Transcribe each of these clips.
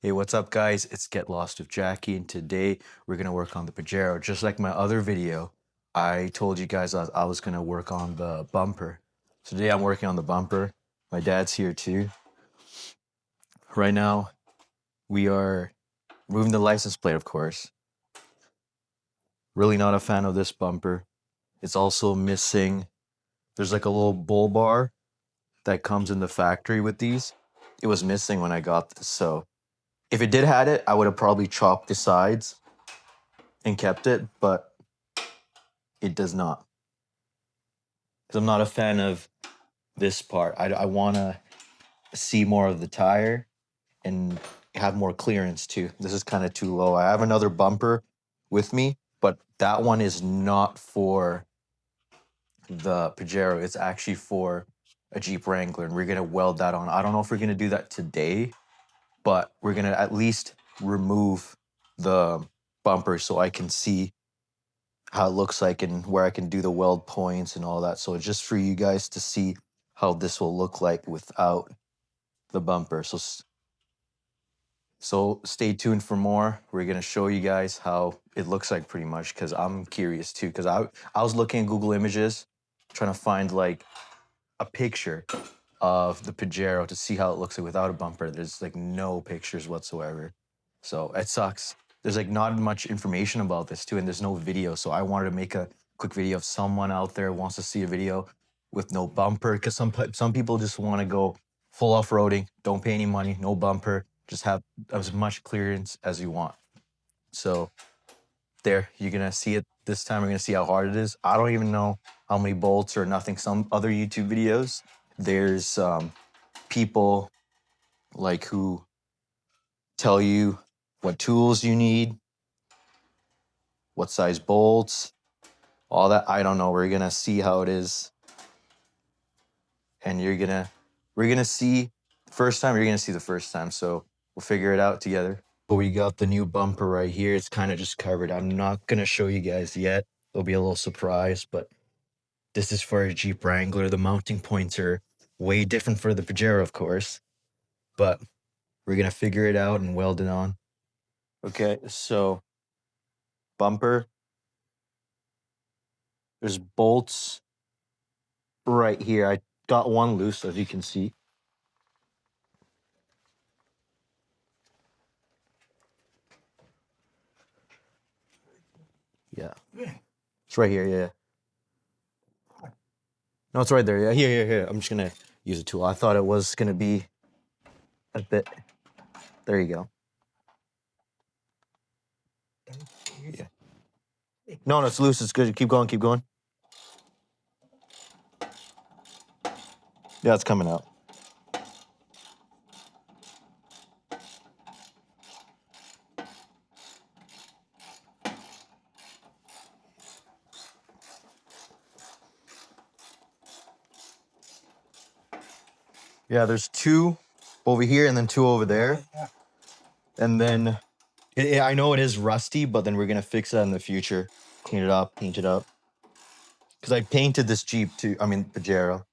Hey, what's up guys? It's Get Lost with Jackie, and today we're gonna work on the Pajero. Just like my other video, I told you guys I was gonna work on the bumper. So today I'm working on the bumper. My dad's here too. Right now, we are removing the license plate, of course. Really not a fan of this bumper. It's also missing, there's like a little bull bar that comes in the factory with these. It was missing when I got this, so if it did had it, I would have probably chopped the sides and kept it, but it does not. Because I'm not a fan of this part. I want to see more of the tire and have more clearance too. This is kind of too low. I have another bumper with me, but that one is not for the Pajero. It's actually for a Jeep Wrangler, and we're going to weld that on. I don't know if we're going to do that today, but we're going to at least remove the bumper so I can see how it looks like and where I can do the weld points and all that. So just for you guys to see how this will look like without the bumper. So stay tuned for more. We're gonna show you guys how it looks like pretty much, because I'm curious too. Because I was looking at Google Images, trying to find like a picture of the Pajero to see how it looks like without a bumper. There's like no pictures whatsoever. So it sucks. There's like not much information about this too, and there's no video. So I wanted to make a quick video if someone out there wants to see a video with no bumper, because some people just want to go full off-roading, don't pay any money, no bumper, just have as much clearance as you want. So there, you're gonna see it this time. We're gonna see how hard it is. I don't even know how many bolts or nothing. Some other YouTube videos, there's people like who tell you what tools you need, what size bolts, all that. I don't know. We're gonna see how it is, and we're gonna see the first time. You're gonna see the first time, so we'll figure it out together. But we got the new bumper right here. It's kind of just covered. I'm not gonna show you guys yet. It'll be a little surprise, but this is for a Jeep Wrangler. The mounting points are way different for the Pajero, of course, but we're gonna figure it out and weld it on. Okay, so bumper. There's bolts right here. I got one loose, as you can see. Yeah. It's right here, yeah. No, it's right there. Yeah, here. I'm just gonna use a tool. I thought it was gonna be a bit. There you go. Yeah. No, it's loose. It's good. Keep going. Yeah, it's coming out. Yeah, there's two over here and then two over there. And then I know it is rusty, but then we're gonna fix that in the future. Clean it up, paint it up. Because I painted this Jeep too. I mean Pajero.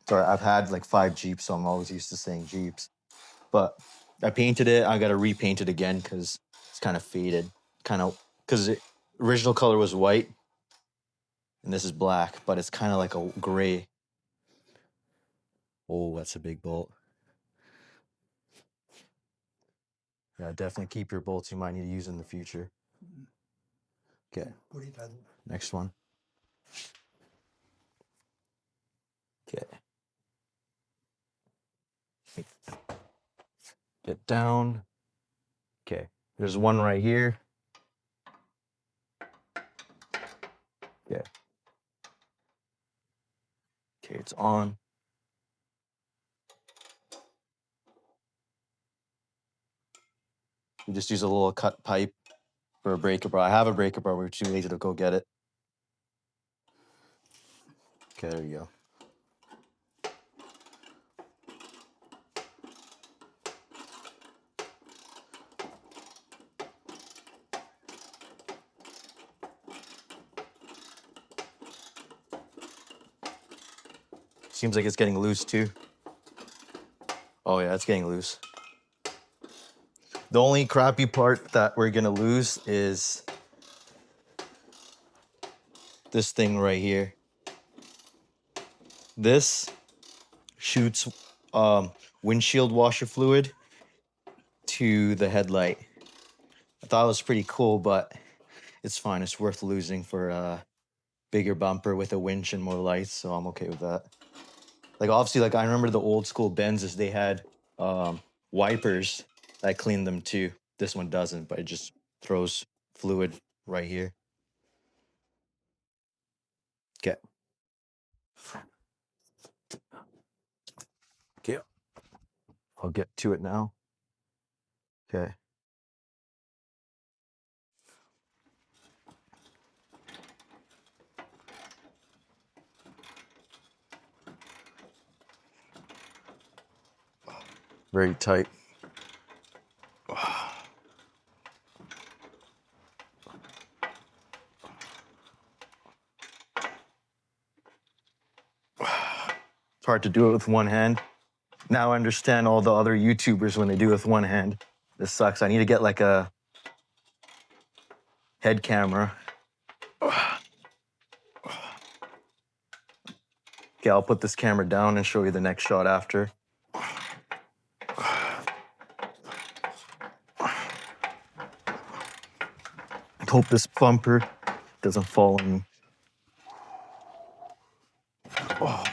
Sorry, I've had like 5 Jeeps, so I'm always used to saying Jeeps. But I painted it. I gotta repaint it again because it's kind of faded. Because the original color was white, and this is black, but it's kind of like a gray. Oh, that's a big bolt. Yeah, definitely keep your bolts you might need to use in the future. Okay. Next one. Okay. Get down. Okay. There's one right here. Okay. Okay, it's on. You just use a little cut pipe for a breaker bar. I have a breaker bar. We're too lazy to go get it. Okay, there you go. Seems like it's getting loose too. Oh yeah, it's getting loose. The only crappy part that we're gonna lose is this thing right here. This shoots windshield washer fluid to the headlight. I thought it was pretty cool, but it's fine. It's worth losing for a bigger bumper with a winch and more lights, so I'm okay with that. Like obviously, like I remember the old school Benzes, they had wipers that cleaned them too. This one doesn't, but it just throws fluid right here. Okay. Okay. I'll get to it now. Okay. Very tight. It's hard to do it with one hand. Now I understand all the other YouTubers when they do it with one hand. This sucks. I need to get like a head camera. Okay, I'll put this camera down and show you the next shot after. I hope this bumper doesn't fall on me. Oh.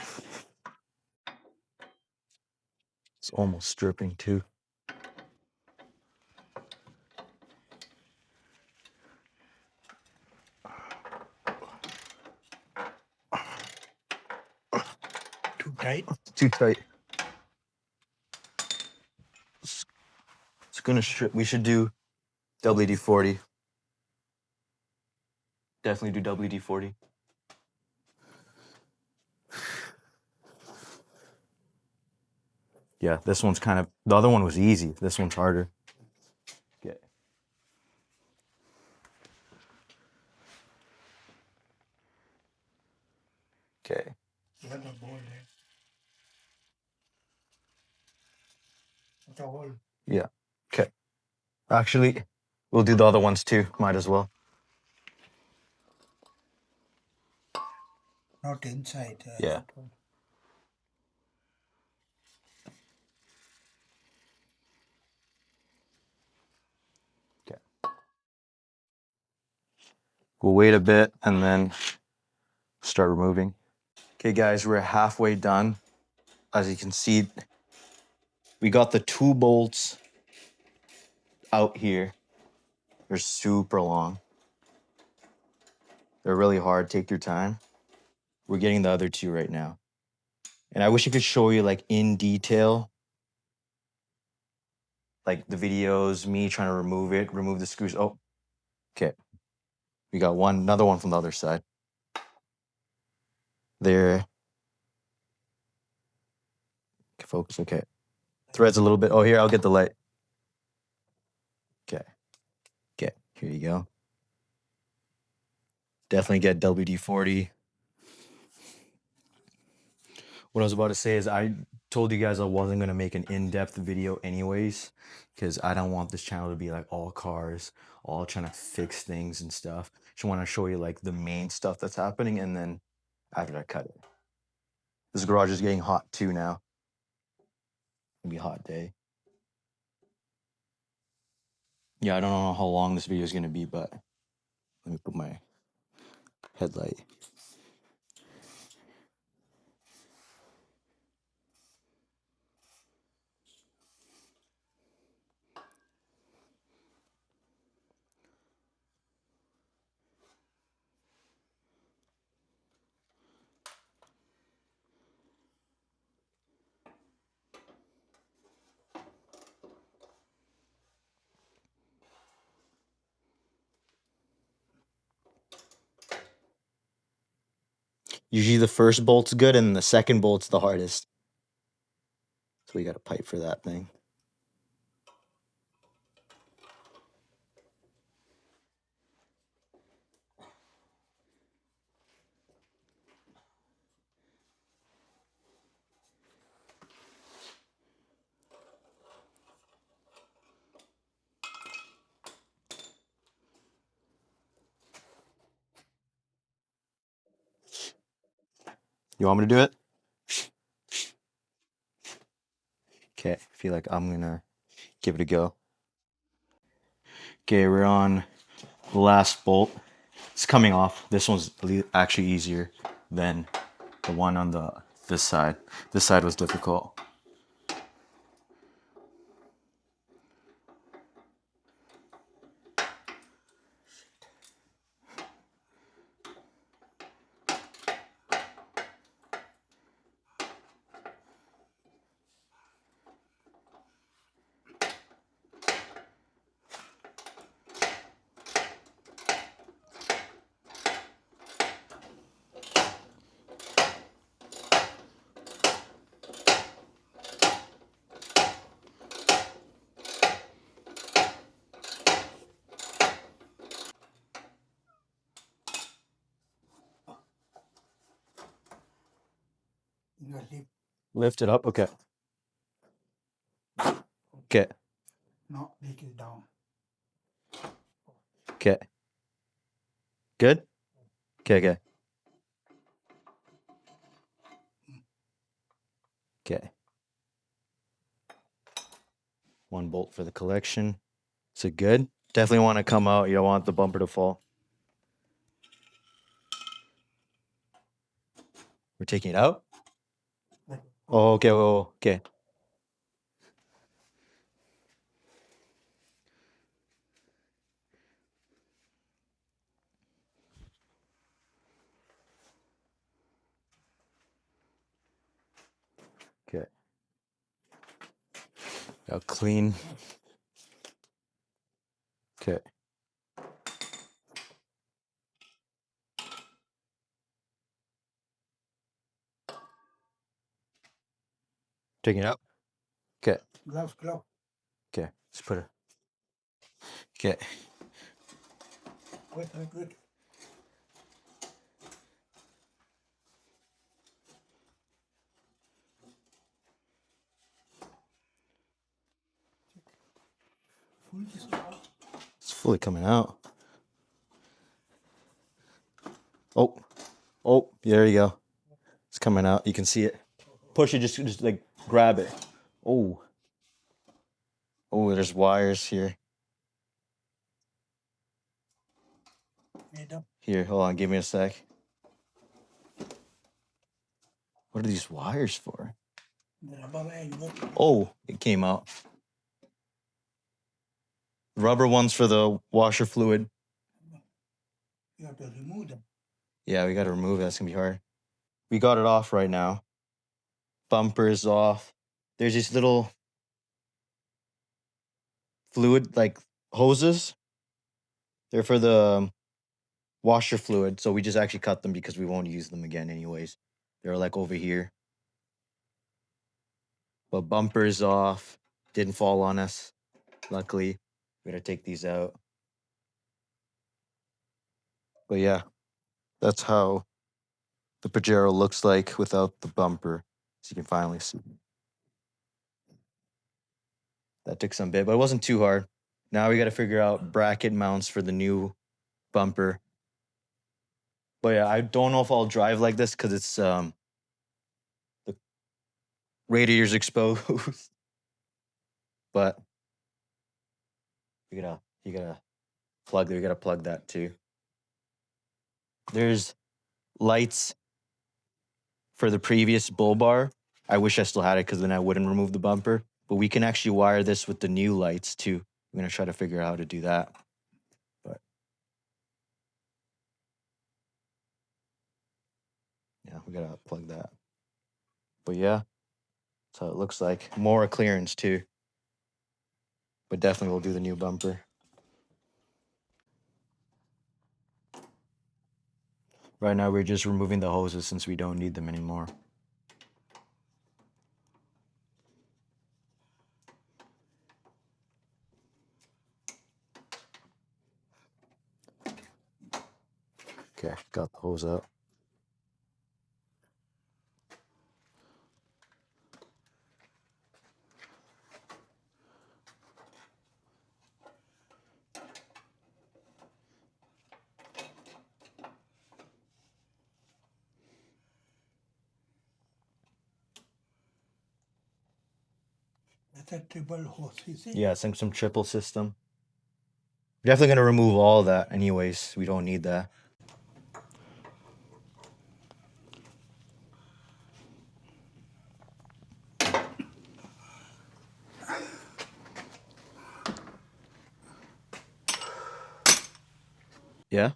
It's almost stripping too. Too tight? Too tight. It's gonna strip. We should do WD-40. Definitely do WD-40. Yeah, this one's kind of, the other one was easy. This one's harder. Okay. Okay. You have the ball there. That's a hole. Yeah. Okay. Actually, we'll do the other ones too. Might as well. Not inside. Yeah. Okay. We'll wait a bit and then start removing. Okay, guys, we're halfway done. As you can see, we got the 2 bolts out here. They're super long. They're really hard. Take your time. We're getting the other 2 right now. And I wish I could show you like in detail, like the videos, me trying to remove the screws. Oh, okay. We got another one from the other side. There. Focus, okay. Threads a little bit. Oh, here, I'll get the light. Okay. Okay, here you go. Definitely get WD-40. What I was about to say is I told you guys I wasn't going to make an in-depth video anyways, because I don't want this channel to be like all cars, all trying to fix things and stuff. Just want to show you like the main stuff that's happening, and then after I cut it. This garage is getting hot too now. It'll be a hot day. Yeah, I don't know how long this video is going to be, but let me put my headlight. Usually the first bolt's good and the second bolt's the hardest. So we got a pipe for that thing. You want me to do it? Okay, I feel like I'm gonna give it a go. Okay, we're on the last bolt. It's coming off. This one's actually easier than the one on this side. This side was difficult. You know, Lift it up. Okay. Okay. not take it down. Okay. Good? Okay, okay. Okay. One bolt for the collection. Is it good? Definitely want to come out. You don't want the bumper to fall. We're taking it out? Like, Oh, okay. Oh, okay. Okay. Got clean. Okay. Taking it out. Okay. gloves, glove. Okay. Let's put it. Okay. Good, good, good. Full this out. It's fully coming out. Oh. Oh, there you go. It's coming out. You can see it. Push it, just like grab it. Oh. Oh, there's wires here. Made up. Here, hold on, give me a sec. What are these wires for? The rubber wire you got. Oh, it came out. Rubber ones for the washer fluid. You have to remove them. Yeah, we got to remove it. That's gonna be hard. We got it off right now. Bumper is off. There's these little fluid like hoses. They're for the washer fluid. So we just actually cut them because we won't use them again anyways. They're like over here. But bumper is off. Didn't fall on us. Luckily. We gotta take these out. But yeah, that's how the Pajero looks like without the bumper. As you can finally see. That took some bit, but it wasn't too hard. Now we got to figure out bracket mounts for the new bumper. But yeah, I don't know if I'll drive like this because it's the radiator's exposed. But you gotta plug that too. There's lights for the previous bull bar. I wish I still had it because then I wouldn't remove the bumper. But we can actually wire this with the new lights too. I'm gonna try to figure out how to do that. But yeah, we gotta plug that. But yeah, that's how it looks like. More clearance too. But definitely we'll do the new bumper. Right now we're just removing the hoses since we don't need them anymore. Okay, got the hose out. that triple hose, you see? Yeah, some triple system. Definitely gonna remove all of that anyways. We don't need that. Yeah?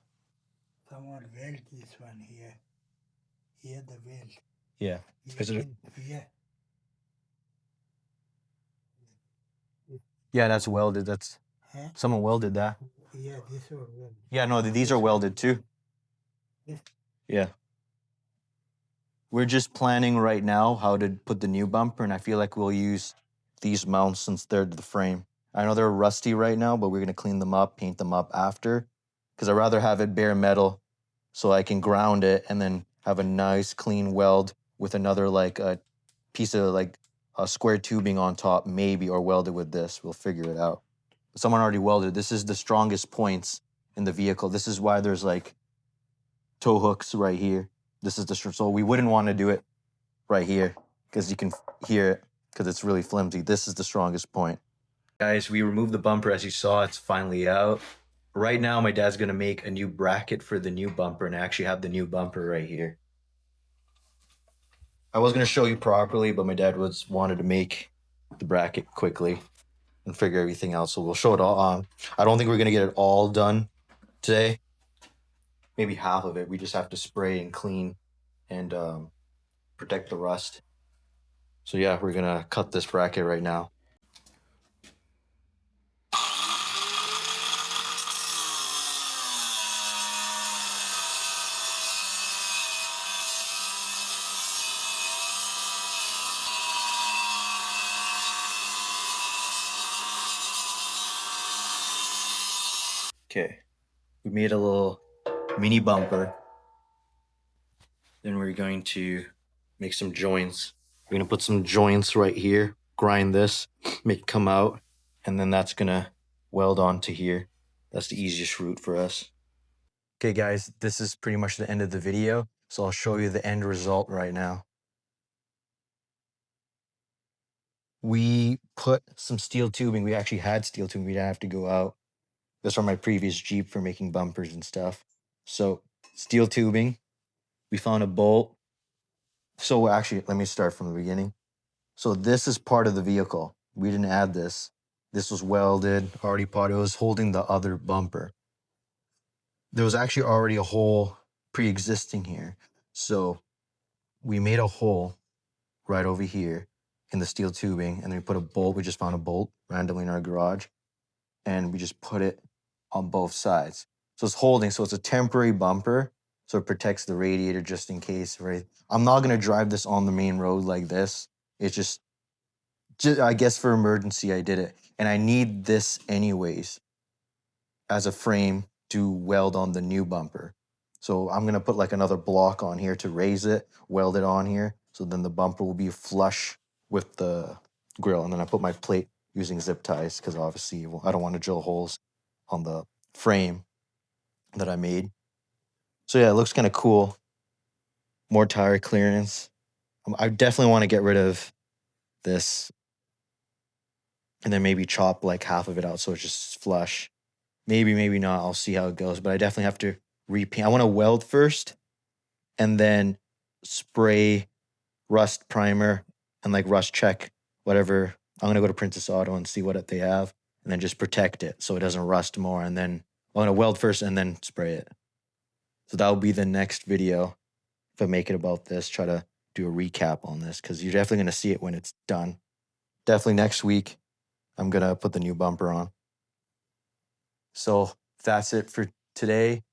Someone weld this one here. Here the weld. Yeah. Is it? Here. Yeah, that's welded. That's Huh? someone welded that. Yeah, this one weld. Yeah, no, these are welded too. This. Yeah. We're just planning right now how to put the new bumper, and I feel like we'll use these mounts since they're the frame. I know they're rusty right now, but we're gonna clean them up, paint them up after, because I'd rather have it bare metal so I can ground it and then have a nice clean weld with another like a piece of like a square tubing on top, maybe, or weld it with this. We'll figure it out. Someone already welded. This is the strongest points in the vehicle. This is why there's like tow hooks right here. This is the so we wouldn't want to do it right here because you can hear it because it's really flimsy. This is the strongest point. Guys, we removed the bumper as you saw. It's finally out. Right now, my dad's gonna make a new bracket for the new bumper, and I actually have the new bumper right here. I was gonna show you properly, but my dad wanted to make the bracket quickly and figure everything out. So we'll show it all on. I don't think we're gonna get it all done today. Maybe half of it. We just have to spray and clean and protect the rust. So yeah, we're gonna cut this bracket right now. Okay, we made a little mini bumper. Then we're going to make some joints. We're gonna put some joints right here, grind this, make it come out, and then that's gonna weld onto here. That's the easiest route for us. Okay guys, this is pretty much the end of the video. So I'll show you the end result right now. We put some steel tubing. We actually had steel tubing. We didn't have to go out. That's from my previous Jeep for making bumpers and stuff. So steel tubing. We found a bolt. So actually, let me start from the beginning. So this is part of the vehicle. We didn't add this. This was welded, already part. It was holding the other bumper. There was actually already a hole pre-existing here. So we made a hole right over here in the steel tubing, and then we put a bolt. We just found a bolt randomly in our garage, and we just put it on both sides. So it's holding, so it's a temporary bumper, so it protects the radiator just in case, right? I'm not gonna drive this on the main road like this. It's just I guess for emergency, I did it. And I need this anyways as a frame to weld on the new bumper. So I'm gonna put like another block on here to raise it, weld it on here. So then the bumper will be flush with the grill. And then I put my plate using zip ties because obviously I don't want to drill holes on the frame that I made. So yeah, it looks kind of cool. More tire clearance. I definitely want to get rid of this and then maybe chop like half of it out so it's just flush. Maybe, maybe not. I'll see how it goes. But I definitely have to repaint. I want to weld first and then spray rust primer and like rust check whatever. I'm gonna go to Princess Auto and see what they have and then just protect it so it doesn't rust more. And then I'm gonna weld first and then spray it. So that will be the next video if I make it about this. Try to do a recap on this because you're definitely gonna see it when it's done. Definitely next week, I'm gonna put the new bumper on. So that's it for today.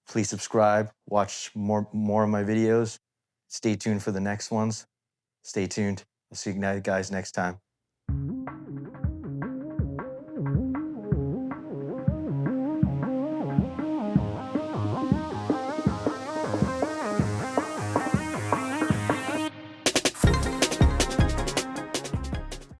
Please subscribe, watch more of my videos. Stay tuned for the next ones. Stay tuned. I'll see you guys next time.